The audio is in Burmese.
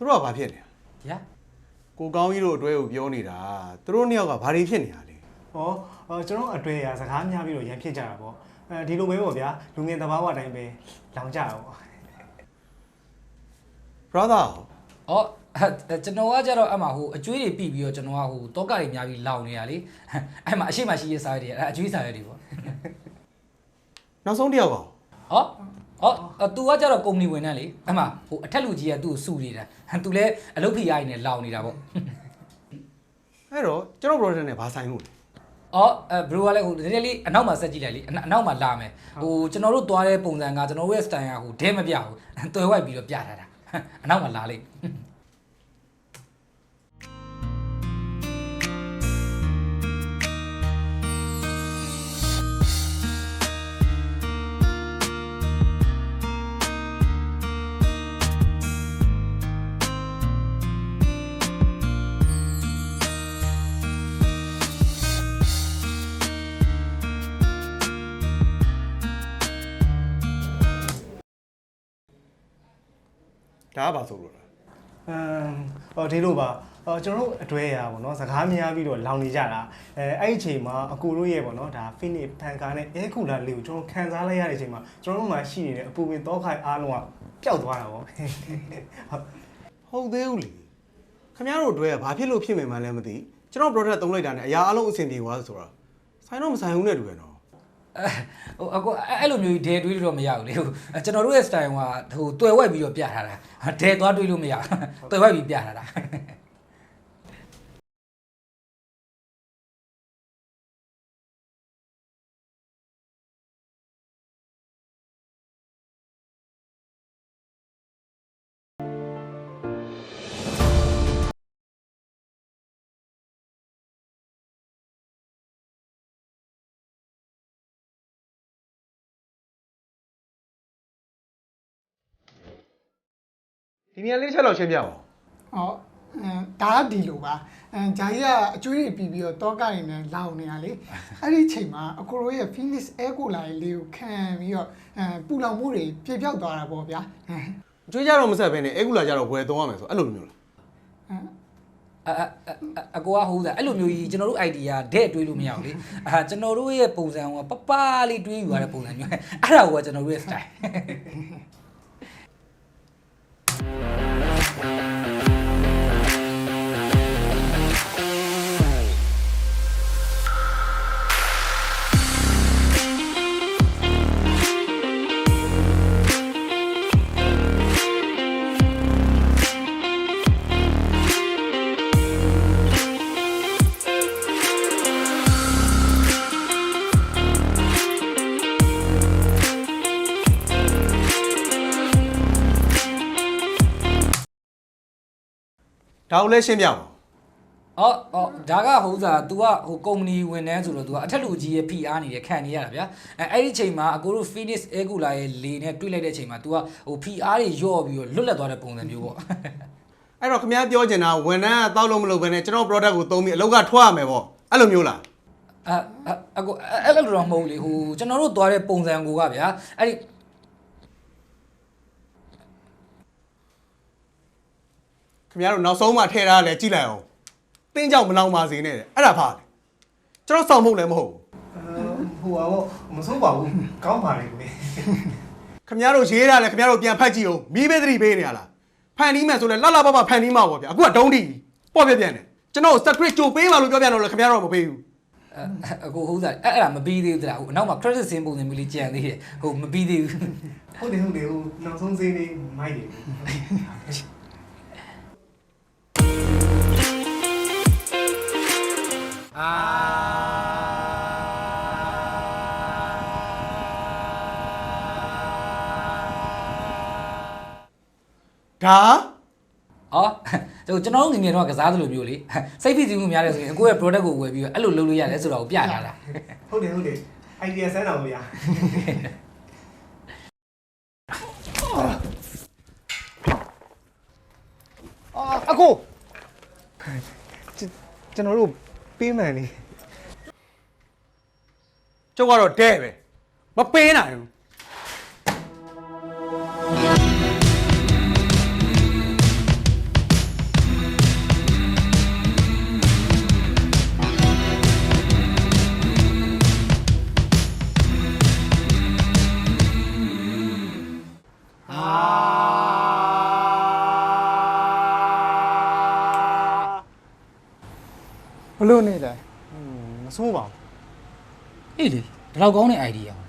သူတို့ကဘာဖြစ်နေလဲ ဗျာ ကိုကောင်းကြီးတို့အတွဲကိုပြောနေတာသူတို့နှစ်ယောက်ကဘာတွေဖြစ်နေတာလဲ ဟောကျွန်တော်အတွဲရစကားများပြီးတော့ရန်ဖြစ်ကြတာပေါ့ဒီလိုပဲပေါ့ဗျာလူငယ်တဘာဝအတိုင်းပဲလောင်ကြတာပေါ့ brother ဩကျွန်တော်ကကြတော့အမှဟိုအကျွေးတွေပြီးပြီးတော့ကျွန်တော်ကဟိုတောကတွေများပြီးလောင်နေရလေအဲ့မှာအရှိမရှိရေးစားရည်အဲ့အကျွေးစားရည်တွေပေါ့ နောက်ဆုံးတစ်ယောက်က သူကကြတော့ကုမ္ပဏီဝင်နေလေအမှဟိုအထက်လူကြီးကသူ့ကိုစုနေတာသူလည်းအလုပ်ဖိရည်နဲ့လောင်နေတာပေါ့ အဲ့တော့ကျွန်တော် project နဲ့ဘာဆိုင်လို့လဲ ဘရိုကလည်းဟိုဒီလေးအနောက်မှာဆက်ကြည့်လိုက်လေအနောက်မှာလာမယ်ဟိုကျွန်တော်တို့သွားတဲ့ပုံစံကကျွန်တော်တို့ရဲ့ style ကဟိုဒဲမပြဘူးတွယ်ဝိုက်ပြီးတော့ပြထားတာအနောက်မှာလာလိမ့် ဒါကဘာဆိုလို့လဲ ဒီလိုပါကျွန်တော်တို့အတွဲရပါပေါ့နော်စကားများပြီးတော့လောင်နေကြတာအဲ့ဒီအချိန်မှာအကူတို့ရဲ့ပေါ့နော်ဒါ finish ဖန်ကားနဲ့ air cooler လေးကိုကျွန်တော်ခံစားလိုက်ရတဲ့အချိန်မှာကျွန်တော်တို့မှာရှိနေတဲ့အပူပင်တောခိုင်အားလုံးကပျောက်သွားတာပေါ့ ဟုတ်သေးဘူးလေခင်ဗျားတို့အတွဲကဘာဖြစ်လို့ဖြစ်မှန်းလည်းမသိကျွန်တော် project သုံးလိုက်တာနဲ့အရာအလုံးအဆင်ပြေသွားဆိုတာဆိုင်တော့မဆိုင်ဘူးနဲ့တူရနော် ဟိုအကိုအဲ့လိုမျိုးဒဲတွေးလို့တော့မရဘူးလေဟိုကျွန်တော်တို့ရဲ့ style ကဟိုတွယ်ဝိုက်ပြီးတော့ပြထားတာဒဲသွားတွေးလို့မရဘူးတွယ်ဝိုက်ပြီးပြထားတာ ဒီနေရာလေးချက်လောက်ရှင်းပြပါဦး ဟောဒါကဒီလိုပါဂျာကြီးကအကျွေးတွေပြီးပြီးတော့တောကတွေနဲ့လောင်နေတာလေအဲ့ဒီချိန်မှာအကိုတို့ရဲ့ Phoenix Air Cooler လေးကိုခံပြီးတော့ပူလောင်မှုတွေပြပြောက်သွားတာပေါ့ဗျာ ကျွေးကြတော့မဆက်ဘဲနဲ့အဲကူလာကြတော့ဘယ်သုံးရမယ်ဆိုအဲ့လိုမျိုးလား အကိုကဟုတ်တယ်အဲ့လိုမျိုးကြီးကျွန်တော်တို့ idea ဒဲတွေးလို့မရဘူးလေကျွန်တော်တို့ရဲ့ပုံစံကပပလေးတွေးယူရတဲ့ပုံစံမျိုးအဲ့ဒါကကျွန်တော်တို့ရဲ့ style ဒါကိုလည်းရှင်းပြပါဦး ဒါကဟိုစား तू ကဟိုကုမ္ပဏီဝန်ထမ်းဆိုတော့ तू ကအထက်လူကြီးရဲ့ဖိအားနေတယ်ခံနေရတာဗျာအဲ့ဒီချိန်မှာအကိုတို့ Phoenix Air Cooler ရဲ့လေနဲ့တွေးလိုက်တဲ့အချိန်မှာ तू ကဟိုဖိအားတွေယော့ပြီးတော့လွတ်လပ်သွားတဲ့ပုံစံမျိုးပေါ့ အဲ့တော့ခင်ဗျားပြောချင်တာဝန်ထမ်းကတောက်လို့မလုပ်ဘဲနဲ့ကျွန်တော် product ကိုသုံးပြီးအလုပ်ကထွက်ရမယ်ပေါ့အဲ့လိုမျိုးလား အကိုအဲ့လိုတော့မဟုတ်လေဟိုကျွန်တော်တို့သွားတဲ့ပုံစံကိုကဗျာအဲ့ဒီ ခင်ဗျားတို့နောက်ဆုံးမှထည့်ထားလဲကြည့်လိုက်အောင်တင်းကြောင်မလောင်ပါစေနဲ့အဲ့ဒါဖားလေကျွန်တော်စောင့်ဖို့လည်းမဟုတ်ဘူး ဟိုပါပေါ့မစိုးပါဘူးကောင်းပါလေကိုလေ ခင်ဗျားတို့ရေးတာလဲခင်ဗျားတို့ပြန်ဖတ်ကြည့်အောင်မီးဘေးသတိပေးနေရလားဖန်နီးမယ်ဆိုလဲလှလှပပဖန်နီးမှာပေါ့ဗျာအခုကဒုံးတီပေါ့ပြပြန်တယ်ကျွန်တော် script ကြိုပေးပါလို့ပြောပြတော့လဲခင်ဗျားတို့မပေးဘူး အကိုဟုတ်စားအဲ့ဒါမပြီးသေးဘူးတလားဟိုအနောက်မှာ credit စင်းပုံစံမျိုးလေးကြံသေးတယ်ဟိုမပြီးသေးဘူး ဟုတ်တယ်ဟိုနောက်ဆုံးဈေးလေးမိုက်တယ် ဒါ ကျွန်တော်တို့ငငယ်တော့ကစားသလိုမျိုးလေစိတ်ဖိစီးမှုများတယ်ဆိုရင်အကိုရဲ့ product ကိုဝယ်ပြီးတော့အဲ့လိုလုပ်လို့ရတယ်ဆိုတော့ပြထားတာ ဟုတ်တယ် idea ဆန်းတော်ဗျာအကိုကျွန်တော်တို့ပေးမှန်လေ ကျုပ်ကတော့တဲ့ပဲမပေးနိုင်ဘူး ဘလို့နေလဲ မစိုးပါဘူး အေးလေဒီလောက်ကောင်းတဲ့ idea ကို